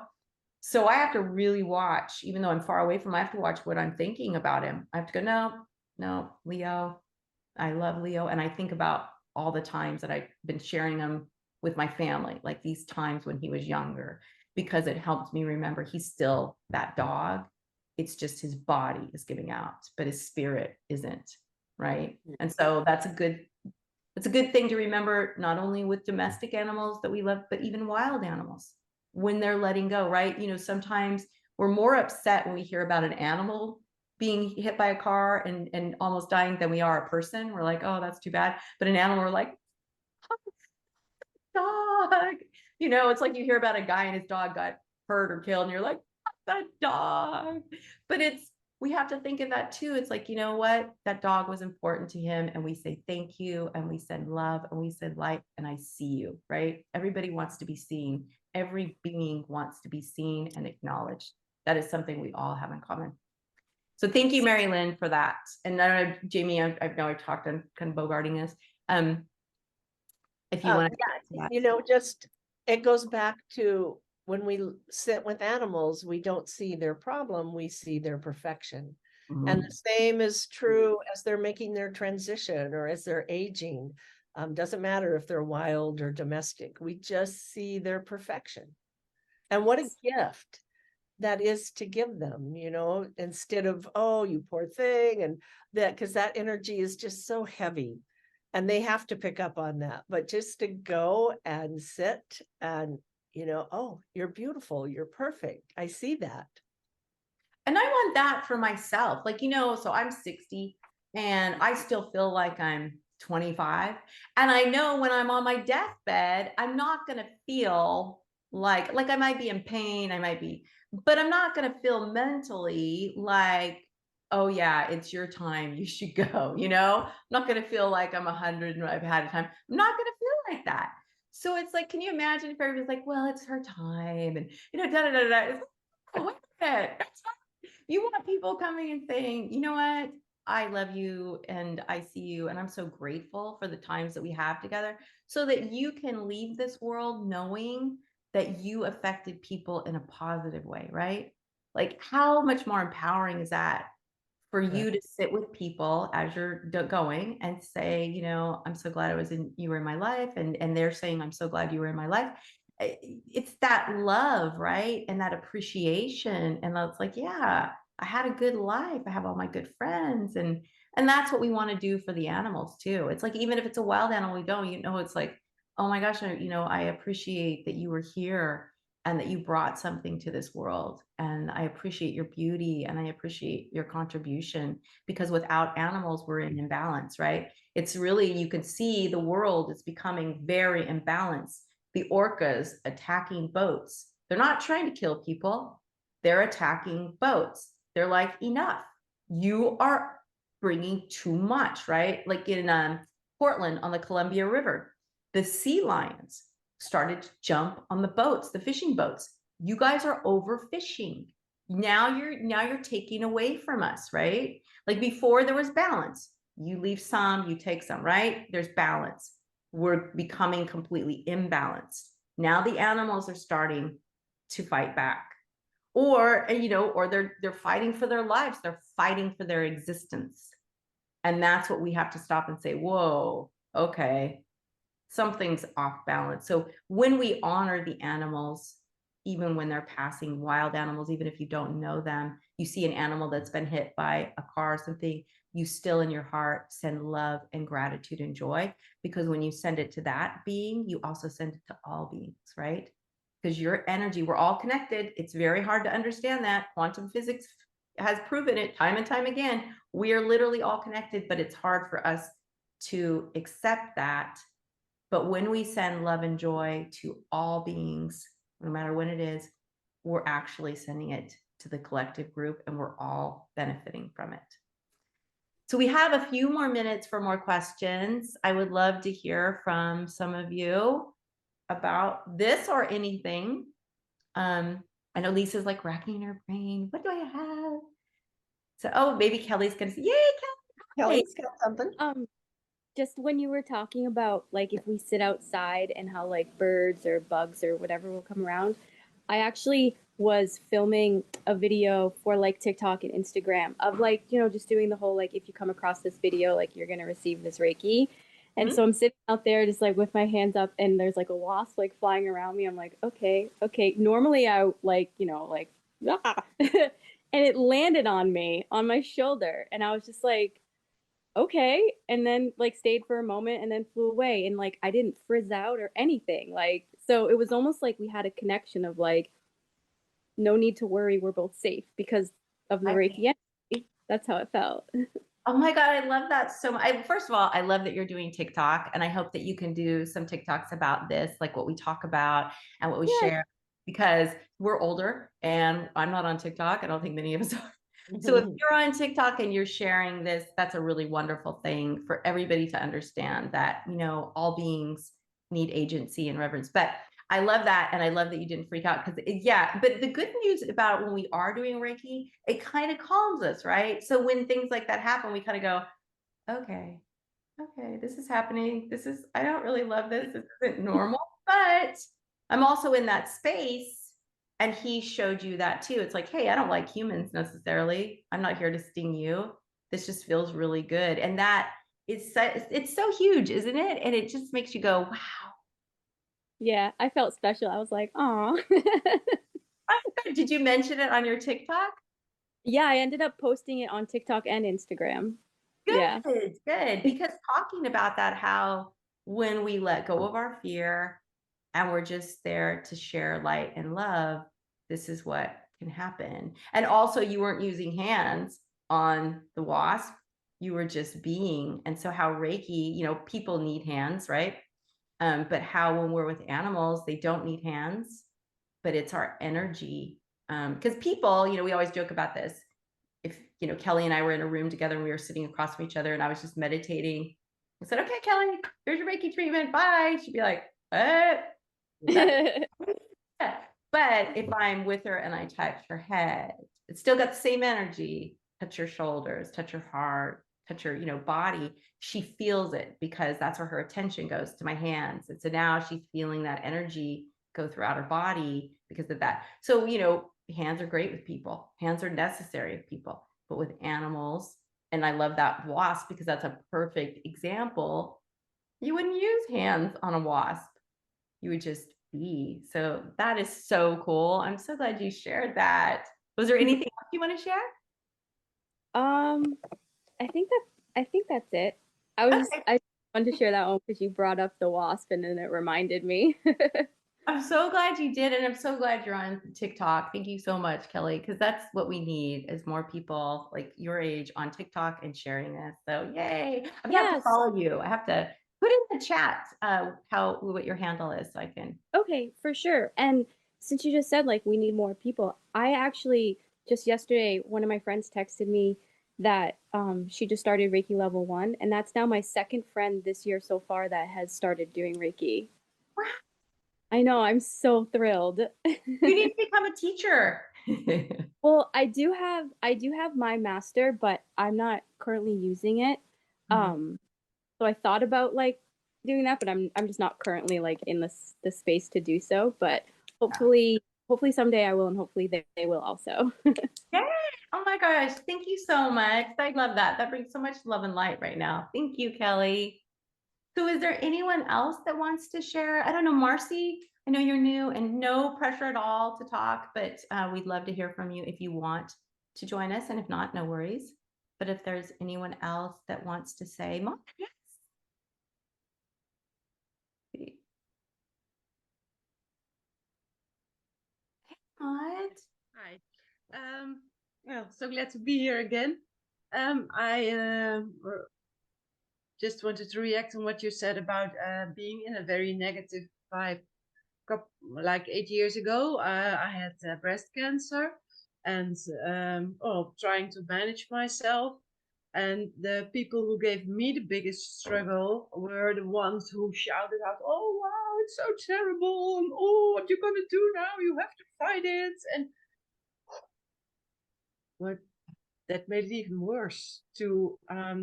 So I have to really watch, even though I'm far away from him, I have to watch what I'm thinking about him. I have to go, no, Leo, I love Leo. And I think about all the times that I've been sharing him with my family, like these times when he was younger, because it helps me remember he's still that dog. It's just his body is giving out, but his spirit isn't. Right. And so that's a good thing to remember, not only with domestic animals that we love, but even wild animals when they're letting go. Right. Sometimes we're more upset when we hear about an animal being hit by a car and almost dying than we are a person. We're like, oh, that's too bad. But an animal, we're like, oh, dog. You know, it's like you hear about a guy and his dog got hurt or killed, and you're like, that dog. But we have to think of that too. It's like, you know what? That dog was important to him. And we say thank you, and we send love, and we send light, and I see you, right? Everybody wants to be seen. Every being wants to be seen and acknowledged. That is something we all have in common. So thank you, Mary Lynn, for that. And I don't know, Jamie, I know I've talked on kind of bogarting this. If you want to, Yeah, you know, just, it goes back to when we sit with animals, we don't see their problem, we see their perfection. And the same is true as they're making their transition or as they're aging. Doesn't matter if they're wild or domestic, we just see their perfection. And what a gift that is to give them, you know, instead of, oh, you poor thing, and that, because that energy is just so heavy. And they have to pick up on that. But just to go and sit and, you know, oh, you're beautiful, you're perfect. I see that. and I want that for myself. Like, you know, so I'm 60 and I still feel like I'm 25. And I know when I'm on my deathbed, I'm not going to feel like I might be in pain, but I'm not going to feel mentally like, oh yeah, it's your time, you should go, you know? I'm not going to feel like I'm 100 and I've had a time. I'm not going to feel like that. So it's like, can you imagine if everybody's like, well, it's her time, and you know, da da da da. It's like, oh, wait a minute. You want people coming and saying, you know what? I love you and I see you, and I'm so grateful for the times that we have together, so that you can leave this world knowing that you affected people in a positive way, right? Like, how much more empowering is that for you to sit with people as you're going and say, you know, I'm so glad you were in my life, and they're saying, I'm so glad you were in my life. It's that love, right? And that appreciation. And that's like, yeah, I had a good life. I have all my good friends. And that's what we want to do for the animals too. It's like, even if it's a wild animal, we don't, you know, it's like, oh my gosh, you know, I appreciate that you were here and that you brought something to this world. And I appreciate your beauty and I appreciate your contribution, because without animals, we're in imbalance, right? It's really, you can see the world is becoming very imbalanced. The orcas attacking boats. They're not trying to kill people. They're attacking boats. They're like, enough. You are bringing too much, right? Like in Portland on the Columbia River, the sea lions started to jump on the boats, the fishing boats. You guys are overfishing. Now you're taking away from us, right? Like before there was balance. You leave some, you take some, right? There's balance. We're becoming completely imbalanced. Now the animals are starting to fight back. Or, you know, or they're fighting for their lives. They're fighting for their existence. And that's what we have to stop and say, whoa, okay, something's off balance. So when we honor the animals, even when they're passing, wild animals, even if you don't know them, you see an animal that's been hit by a car or something, you still in your heart send love and gratitude and joy, because when you send it to that being, you also send it to all beings, right? Because your energy, we're all connected. It's very hard to understand that. Quantum physics has proven it time and time again. We are literally all connected, but it's hard for us to accept that. But when we send love and joy to all beings, no matter when it is, we're actually sending it to the collective group, and we're all benefiting from it. So we have a few more minutes for more questions. I would love to hear from some of you about this or anything. I know Lisa's like racking her brain. What do I have? So, oh, maybe Kelly's gonna say, yay, Kelly. Kelly's got something. Just when you were talking about like if we sit outside and how like birds or bugs or whatever will come around, I actually was filming a video for like TikTok and Instagram of like, you know, just doing the whole like if you come across this video, like you're gonna receive this Reiki. And so I'm sitting out there just like with my hands up and there's like a wasp like flying around me. I'm like, okay. Normally I like, you know, like ah. And it landed on me on my shoulder. And I was just like, okay, and then like stayed for a moment and then flew away, and like I didn't frizz out or anything, like, so it was almost like we had a connection of like no need to worry, we're both safe because of the Reiki energy. That's how it felt. Oh my God, I love that so much. First of all, I love that you're doing TikTok, and I hope that you can do some TikToks about this, like what we talk about and what we Yeah. share, because we're older and I'm not on TikTok. I don't think many of us are. So if you're on TikTok and you're sharing this, that's a really wonderful thing for everybody to understand that, you know, all beings need agency and reverence. But I love that. And I love that you didn't freak out because, yeah, but the good news about when we are doing Reiki, it kind of calms us, right? So when things like that happen, we kind of go, okay, this is happening. I don't really love this. This isn't normal, but I'm also in that space. And he showed you that too. It's like, hey, I don't like humans necessarily. I'm not here to sting you. This just feels really good. And that is it's so huge, isn't it? And it just makes you go, wow. Yeah, I felt special. I was like, "Aw." Did you mention it on your TikTok? Yeah, I ended up posting it on TikTok and Instagram. Yeah. Good. Because talking about that, how when we let go of our fear and we're just there to share light and love, this is what can happen. And also, you weren't using hands on the wasp, you were just being. And so, how Reiki, you know, people need hands, right? But how when we're with animals, they don't need hands, but it's our energy. Because people, you know, we always joke about this. If, you know, Kelly and I were in a room together and we were sitting across from each other and I was just meditating, I said, okay, Kelly, here's your Reiki treatment. Bye. She'd be like, yeah. But if I'm with her and I touch her head, it's still got the same energy. Touch her shoulders, touch her heart, touch her, you know, body. She feels it because that's where her attention goes, to my hands. And so now she's feeling that energy go throughout her body because of that. So, you know, hands are great with people. Hands are necessary with people, but with animals, and I love that wasp because that's a perfect example. You wouldn't use hands on a wasp. You would just be. So that is so cool. I'm so glad you shared that. Was there anything else you want to share? Um, I think that's it. I wanted to share that one because you brought up the wasp and then it reminded me. I'm so glad you did, and I'm so glad you're on TikTok. Thank you so much, Kelly, because that's what we need is more people like your age on TikTok and sharing this. So yay. I'm gonna have to Yes. follow you. I have to put in the chat what your handle is so I can. Okay, for sure. And since you just said like we need more people, I actually just yesterday one of my friends texted me that she just started Reiki level 1, and that's now my second friend this year so far that has started doing Reiki. Wow. I know, I'm so thrilled. You need to become a teacher. Well, I do have my master, but I'm not currently using it. So I thought about like doing that, but I'm just not currently like in the space to do so. But hopefully someday I will, and hopefully they will also. Yay. Oh my gosh. Thank you so much. I love that. That brings so much love and light right now. Thank you, Kelly. So is there anyone else that wants to share? I don't know, Marcy, I know you're new and no pressure at all to talk, but we'd love to hear from you if you want to join us. And if not, no worries. But if there's anyone else that wants to say, Mark, yes. What? Hi. Well, so glad to be here again. I just wanted to react on what you said about being in a very negative vibe. Like 8 years ago, I had breast cancer and trying to manage myself. And the people who gave me the biggest struggle were the ones who shouted out, "Oh, wow, it's so terrible. And, oh, what you gonna do now? You have to fight it." And what that made it even worse to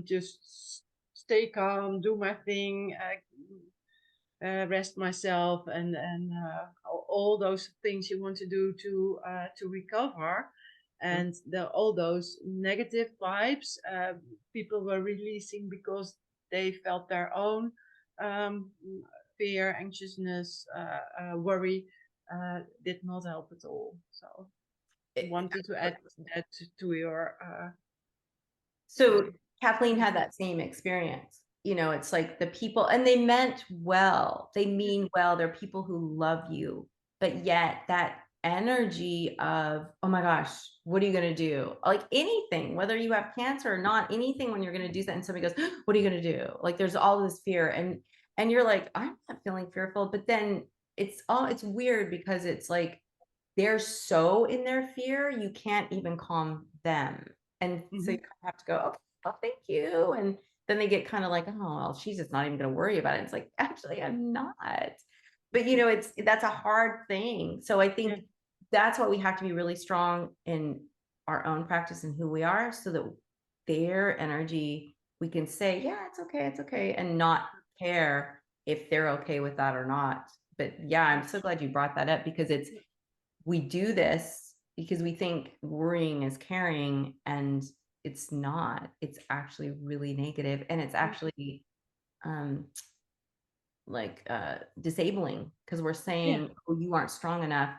just stay calm, do my thing, rest myself, and all those things you want to do to recover. And all those negative vibes people were releasing because they felt their own fear, anxiousness, worry did not help at all. So wanted to add that to your So Kathleen had that same experience. You know, it's like the people, and they meant well, they mean well. They're people who love you, but yet that energy of, oh my gosh, what are you going to do? Like anything, whether you have cancer or not, anything, when you're going to do that and somebody goes, what are you going to do? Like there's all this fear, and you're like, I'm not feeling fearful. But then it's weird because it's like they're so in their fear, you can't even calm them. And so you kind of have to go, okay, well, thank you. And then they get kind of like, oh, well, she's just not even going to worry about it. It's like, actually, I'm not. But that's a hard thing. So I think that's why we have to be really strong in our own practice and who we are, so that their energy, we can say, yeah, it's okay, and not care if they're okay with that or not. But yeah, I'm so glad you brought that up, because we do this because we think worrying is caring, and it's not. It's actually really negative, and it's actually like disabling, because we're saying, oh, you aren't strong enough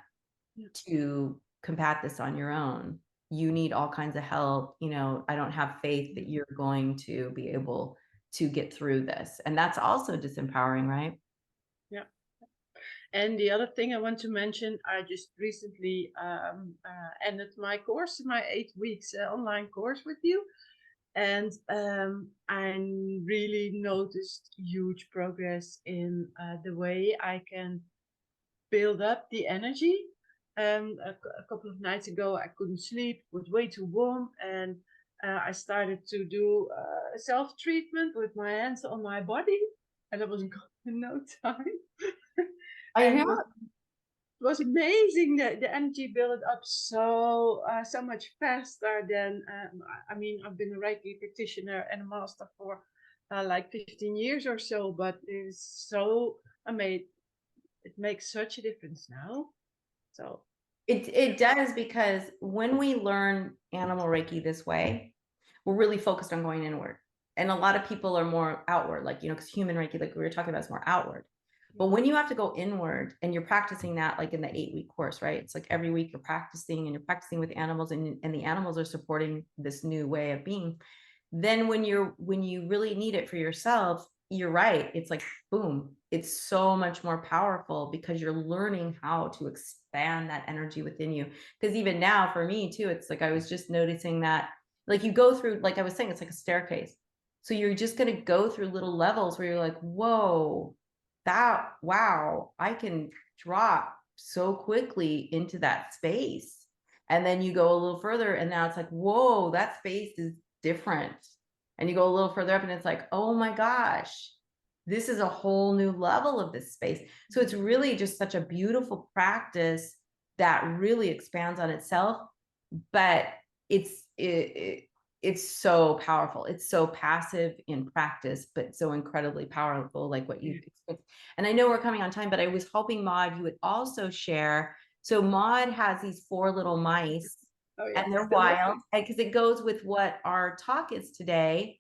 to combat this on your own. You need all kinds of help. I don't have faith that you're going to be able to get through this. And that's also disempowering, right? Yeah. And the other thing I want to mention, I just recently ended my course, my 8 weeks online course with you. And I really noticed huge progress in the way I can build up the energy. A couple of nights ago, I couldn't sleep, it was way too warm. And I started to do self-treatment with my hands on my body. And it was gone in no time. I And know. it was amazing that the energy built up so much faster than I mean, I've been a Reiki practitioner and a master for like 15 years or so, but it's so amazing. It makes such a difference now. So It does, because when we learn animal Reiki this way, we're really focused on going inward. And a lot of people are more outward, like, because human Reiki, like we were talking about, is more outward. But when you have to go inward, and you're practicing that, like in the 8-week course, right? It's like every week you're practicing, and you're practicing with animals, and the animals are supporting this new way of being. Then when you really need it for yourself, you're right. It's like, boom, it's so much more powerful, because you're learning how to expand that energy within you. Because even now for me too, it's like, I was just noticing that, like, you go through, like I was saying, it's like a staircase. So you're just going to go through little levels where you're like, whoa, wow, I can drop so quickly into that space. And then you go a little further, and now it's like, whoa, that space is different. And you go a little further up, and it's like, oh my gosh, this is a whole new level of this space. So it's really just such a beautiful practice that really expands on itself. But it's so powerful. It's so passive in practice, but so incredibly powerful, like what you've experienced. And I know we're coming on time, but I was hoping, Maud, you would also share. So Maud has these 4 little mice, and they're wild, because it goes with what our talk is today.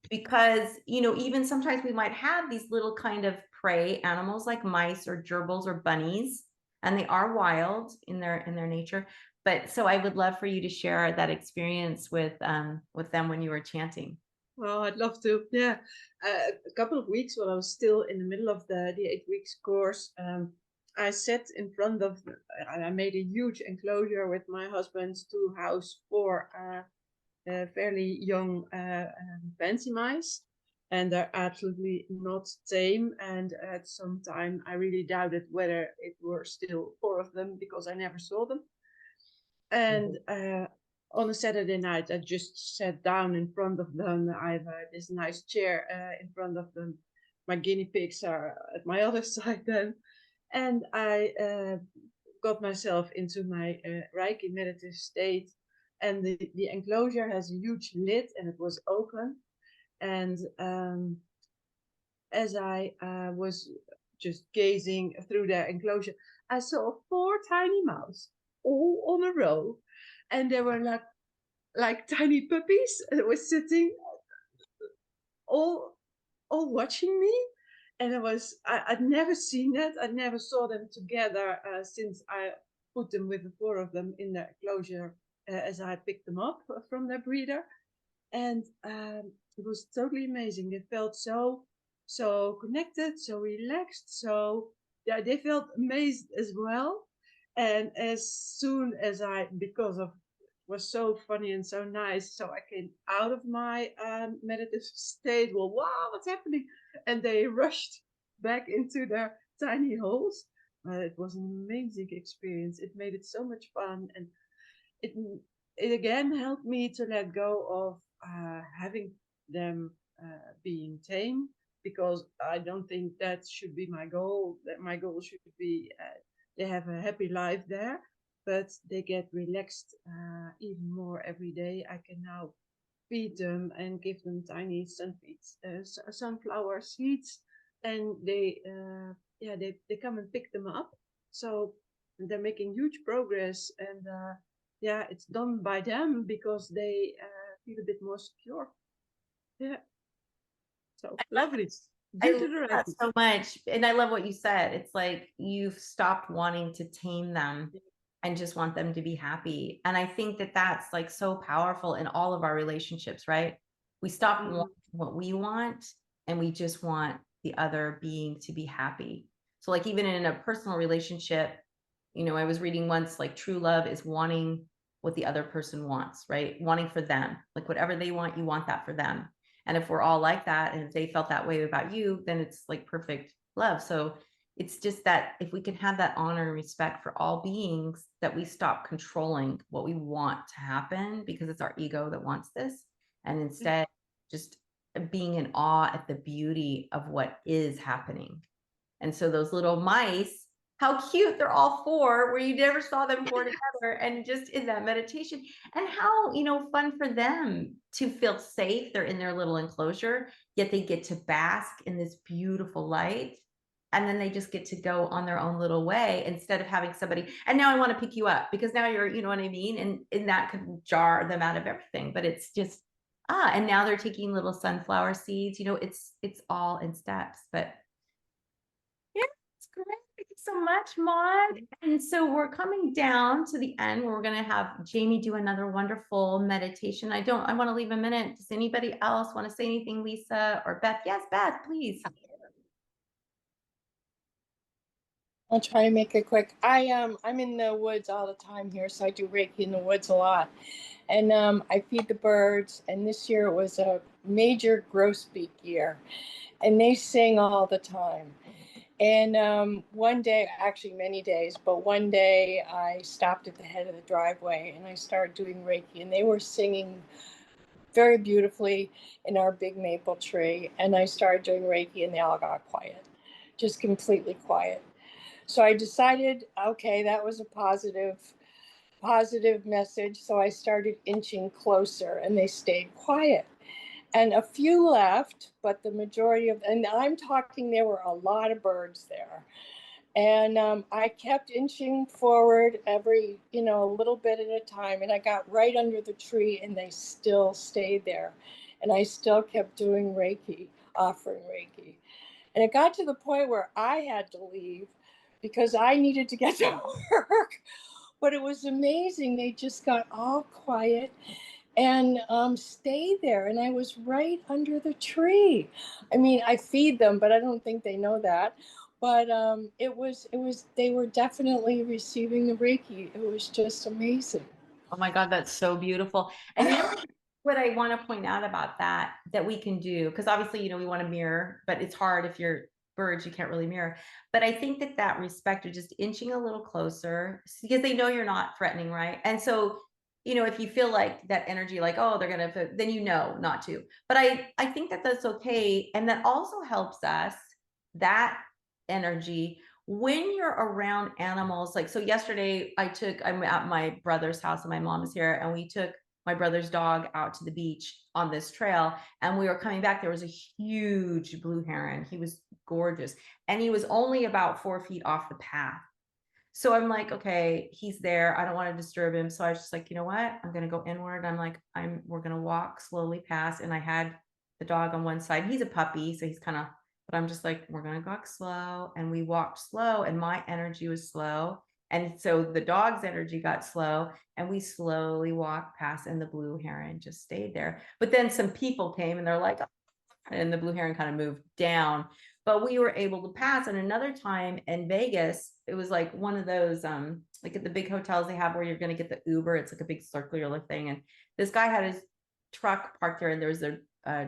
Because, even sometimes we might have these little kind of prey animals like mice or gerbils or bunnies, and they are wild in their nature. But so I would love for you to share that experience with them when you were chanting. well, I'd love to. Yeah, a couple of weeks while I was still in the middle of the 8 weeks course, I sat in front of, I made a huge enclosure with my husband's 2 house for fairly young fancy mice, and they're absolutely not tame. And at some time, I really doubted whether it were still 4 of them, because I never saw them. And on a Saturday night, I just sat down in front of them. I have this nice chair in front of them. My guinea pigs are at my other side then. And I got myself into my Reiki meditative state. And the enclosure has a huge lid, and it was open. And as I was just gazing through the enclosure, I saw 4 tiny mouse all on a row, and they were like tiny puppies. They were sitting all watching me, and I'd never seen that. I never saw them together since I put them with the 4 of them in the enclosure as I picked them up from their breeder. And it was totally amazing. They felt so connected, so relaxed, so yeah, they felt amazed as well. And as soon as because of was so funny and so nice, so I came out of my meditative state. Well, wow, what's happening? And they rushed back into their tiny holes. It was an amazing experience. It made it so much fun, and it it again helped me to let go of having them being tame, because I don't think that should be my goal. That my goal should be they have a happy life there, but they get relaxed even more every day. I can now feed them and give them tiny sunflower seeds, and they come and pick them up. So they're making huge progress, and yeah, it's done by them because they feel a bit more secure. Yeah, so lovely. I Due love to the that Reiki. so much. And I love what you said. It's like you've stopped wanting to tame them and just want them to be happy. And I think that that's like so powerful in all of our relationships, right? We stop wanting what we want and we just want the other being to be happy. So like even in a personal relationship, you know, I was reading once, like true love is wanting what the other person wants, right? Wanting for them, like whatever they want, you want that for them. And if we're all like that, and if they felt that way about you, then it's like perfect love. So it's just that if we can have that honor and respect for all beings, that we stop controlling what we want to happen because it's our ego that wants this. And instead, just being in awe at the beauty of what is happening. And so those little mice, how cute, they're all four, where you never saw them four together, and just in that meditation, and how, you know, fun for them to feel safe. They're in their little enclosure, yet they get to bask in this beautiful light. And then they just get to go on their own little way instead of having somebody, and now I want to pick you up because now you're, you know what I mean? And that could jar them out of everything, but it's just, and now they're taking little sunflower seeds, you know, it's all in steps, but yeah, it's great. Thank you so much, Maud. And so we're coming down to the end where we're going to have Jamie do another wonderful meditation. I want to leave a minute. Does anybody else want to say anything, Lisa or Beth? Yes, Beth, please. I'll try to make it quick. I'm in the woods all the time here, so I do Reiki in the woods a lot. And I feed the birds, and this year it was a major grosbeak year, and they sing all the time. And one day, actually many days, but one day I stopped at the head of the driveway and I started doing Reiki, and they were singing very beautifully in our big maple tree. And I started doing Reiki, and they all got quiet, just completely quiet. So I decided, okay, that was a positive message. So I started inching closer, and they stayed quiet. And a few left, but the majority of, and I'm talking, there were a lot of birds there. And I kept inching forward every, a little bit at a time. And I got right under the tree, and they still stayed there. And I still kept doing Reiki, offering Reiki. And it got to the point where I had to leave because I needed to get to work. But it was amazing. They just got all quiet and stayed there. And I was right under the tree. I mean, I feed them, but I don't think they know that. But they were definitely receiving the Reiki. It was just amazing. Oh my God, that's so beautiful. And you know what I want to point out about that we can do, because obviously, you know, we want to mirror, but it's hard if you're birds, you can't really mirror. But I think that respect of just inching a little closer because they know you're not threatening, right? And so, you know, if you feel like that energy, like, oh, they're going to, then you know not to. But I think that that's okay. And that also helps us, that energy, when you're around animals. Like, so yesterday I'm at my brother's house and my mom is here, and we took my brother's dog out to the beach on this trail, and we were coming back. There was a huge blue heron. He was gorgeous, and he was only about 4 feet off the path. So I'm like, okay, he's there, I don't want to disturb him. So I was just like, you know what, I'm going to go inward. I'm like, we're going to walk slowly past. And I had the dog on one side. He's a puppy, so he's kind of, but I'm just like, we're going to walk slow. And we walked slow, and my energy was slow. And so the dog's energy got slow, and we slowly walked past, and the blue heron just stayed there. But then some people came, and they're like, and the blue heron kind of moved down. but we were able to pass. And another time in Vegas, it was like one of those, like at the big hotels they have where you're going to get the Uber. It's like a big circular thing. And this guy had his truck parked there, and there was a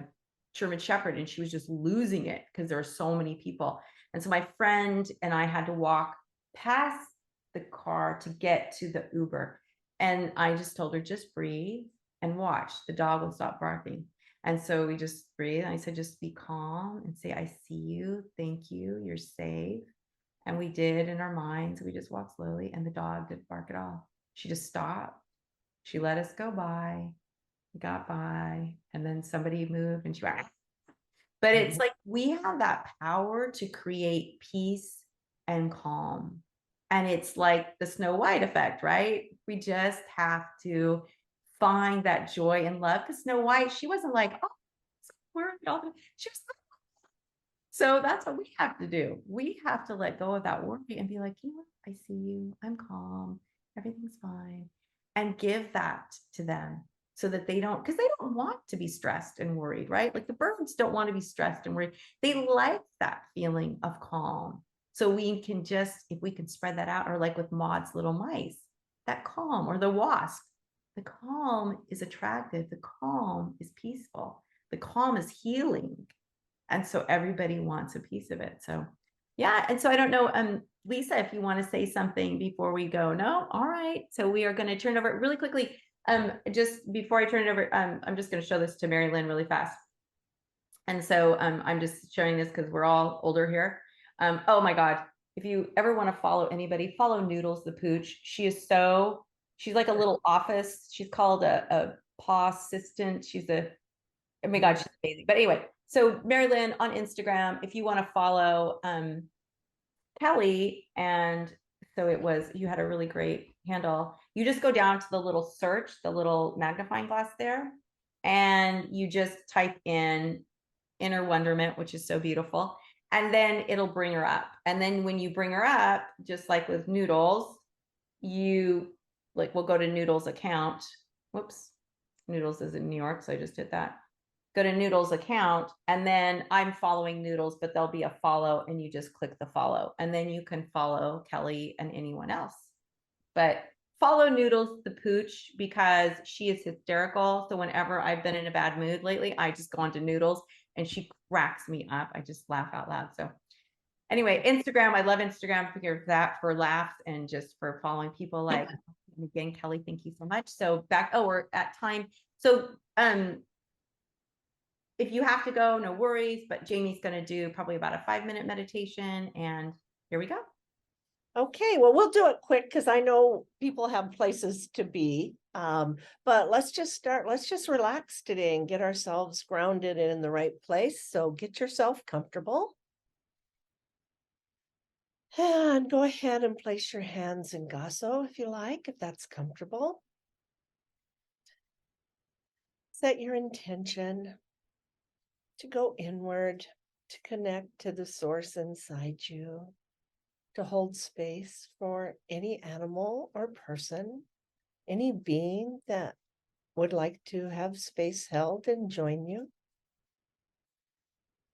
German Shepherd, and she was just losing it because there were so many people. And so my friend and I had to walk past the car to get to the Uber. And I just told her, just breathe and watch. The dog will stop barking. And so we just breathe. And I said, just be calm and say, I see you. Thank you. You're safe. And we did in our minds. We just walked slowly, and the dog didn't bark at all. She just stopped. She let us go by. We got by. And then somebody moved and she went. But it's like we have that power to create peace and calm. And it's like the Snow White effect, right? We just have to find that joy and love. Because Snow White, she wasn't like, oh, where are y'all? She was like, so that's what we have to do. We have to let go of that worry and be like, you know what? I see you. I'm calm. Everything's fine. And give that to them so that they don't, because they don't want to be stressed and worried, right? Like the birds don't want to be stressed and worried. They like that feeling of calm. So we can just, if we can spread that out, or like with Maud's little mice, that calm, or the wasp, the calm is attractive. The calm is peaceful. The calm is healing. And so everybody wants a piece of it. So yeah. And so I don't know, Lisa, if you want to say something before we go. No? All right. So we are going to turn over really quickly. Just before I turn it over, I'm just going to show this to Mary Lynn really fast. And so I'm just showing this because we're all older here. Oh my God. If you ever want to follow anybody, follow Noodles the Pooch. She's like a little office. She's called a paw assistant. Oh my God, she's amazing. But anyway, so Mary Lynn on Instagram, if you want to follow Kelly, and so you had a really great handle. You just go down to the little search, the little magnifying glass there, and you just type in Inner Wonderment, which is so beautiful. And then it'll bring her up. And then when you bring her up, just like with Noodles, we'll go to Noodles account. Whoops. Noodles is in New York, so I just did that. Go to Noodles account, and then I'm following Noodles, but there'll be a follow, and you just click the follow, and then you can follow Kelly and anyone else. But follow Noodles the Pooch because she is hysterical. So whenever I've been in a bad mood lately, I just go onto Noodles and she cracks me up. I just laugh out loud. So anyway, Instagram, I love Instagram for that, for laughs and just for following people like, and again, Kelly, thank you so much. So we're at time. So if you have to go, no worries, but Jamie's going to do probably about a 5-minute meditation, and here we go. Okay, well, we'll do it quick because I know people have places to be. But let's just start. Let's just relax today and get ourselves grounded and in the right place. So get yourself comfortable. And go ahead and place your hands in Gasso if you like, if that's comfortable. Set your intention to go inward, to connect to the source inside you, to hold space for any animal or person, any being that would like to have space held and join you.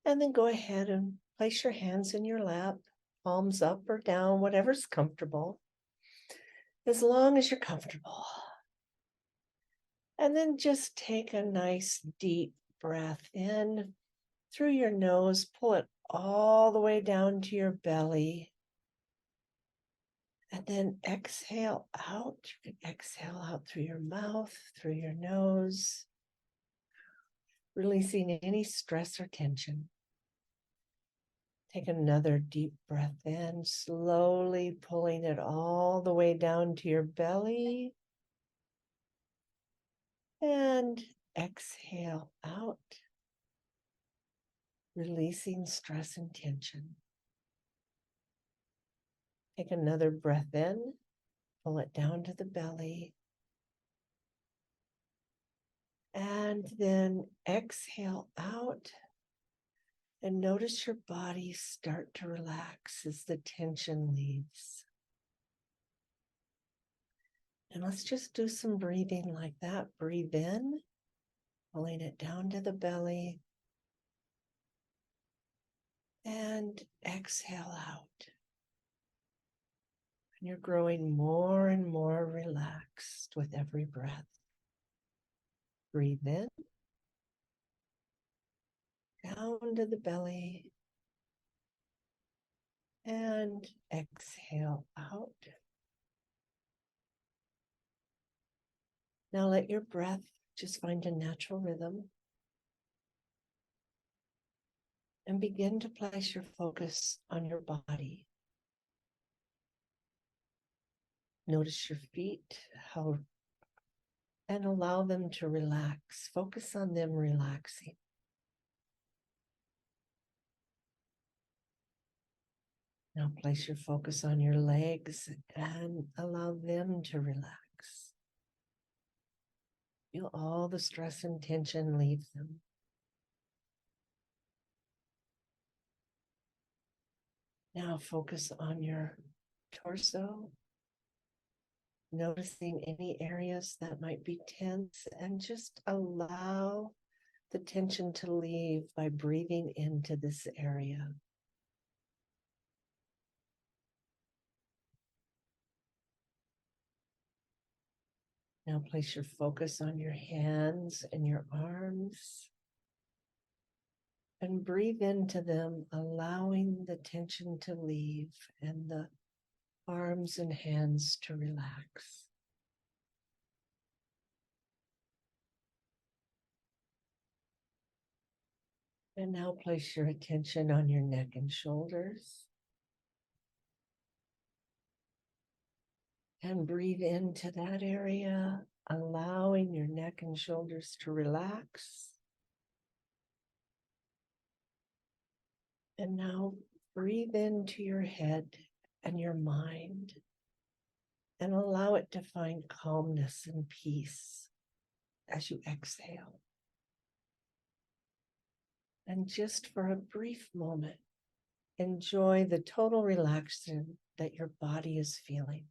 And then go ahead and place your hands in your lap, palms up or down, whatever's comfortable, as long as you're comfortable. And then just take a nice deep breath in through your nose, pull it all the way down to your belly. And then exhale out. You can exhale out through your mouth, through your nose, releasing any stress or tension. Take another deep breath in, slowly pulling it all the way down to your belly. And exhale out, releasing stress and tension. Take another breath in, pull it down to the belly. And then exhale out. And notice your body start to relax as the tension leaves. And let's just do some breathing like that. Breathe in, pulling it down to the belly. And exhale out. And you're growing more and more relaxed with every breath. Breathe in, down to the belly, and exhale out. Now let your breath just find a natural rhythm and begin to place your focus on your body. Notice your feet, and allow them to relax. Focus on them relaxing. Now place your focus on your legs and allow them to relax. Feel all the stress and tension leave them. Now focus on your torso, noticing any areas that might be tense, and just allow the tension to leave by breathing into this area. Now place your focus on your hands and your arms and breathe into them, allowing the tension to leave and the arms and hands to relax. And now place your attention on your neck and shoulders. And breathe into that area, allowing your neck and shoulders to relax. And now breathe into your head and your mind and allow it to find calmness and peace as you exhale. And just for a brief moment, enjoy the total relaxation that your body is feeling.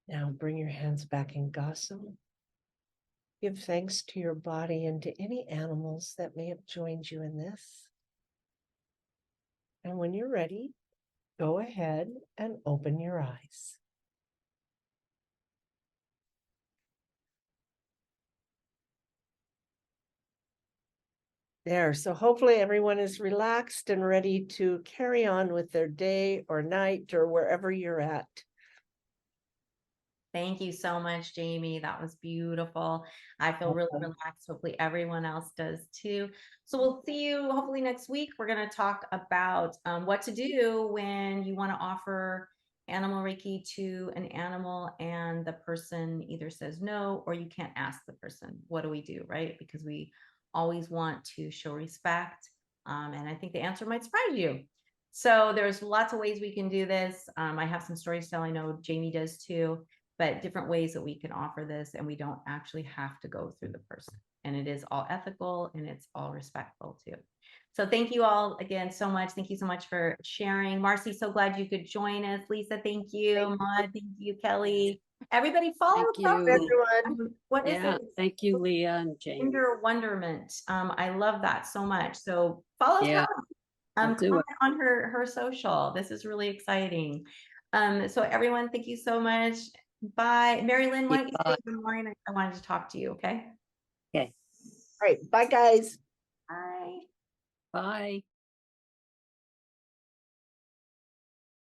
Now bring your hands back in Gasam. Give thanks to your body and to any animals that may have joined you in this. And when you're ready, go ahead and open your eyes. There, so hopefully everyone is relaxed and ready to carry on with their day or night or wherever you're at. Thank you so much, Jamie. That was beautiful. I feel really Welcome. relaxed. Hopefully everyone else does too. So we'll see you hopefully next week. We're going to talk about what to do when you want to offer animal Reiki to an animal and the person either says no or you can't ask the person. What do we do, right? Because we always want to show respect. And I think the answer might surprise you. So there's lots of ways we can do this. I have some stories to tell. I know Jamie does too, but different ways that we can offer this, and we don't actually have to go through the person. And it is all ethical and it's all respectful too. So thank you all again so much. Thank you so much for sharing. Marcy, so glad you could join us. Lisa, thank you. Maud, thank you. Kelly, everybody follow Thank up. you. Everyone. What is Yeah, it? thank you, Leah and Jamie. Wonderment. I love that so much. So follow Yeah, I'll do comment it. on her social. This is really exciting. So everyone, thank you so much. Bye. Mary Lynn, why don't you say good morning? I wanted to talk to you, okay? Okay, All right, bye guys. Bye. bye.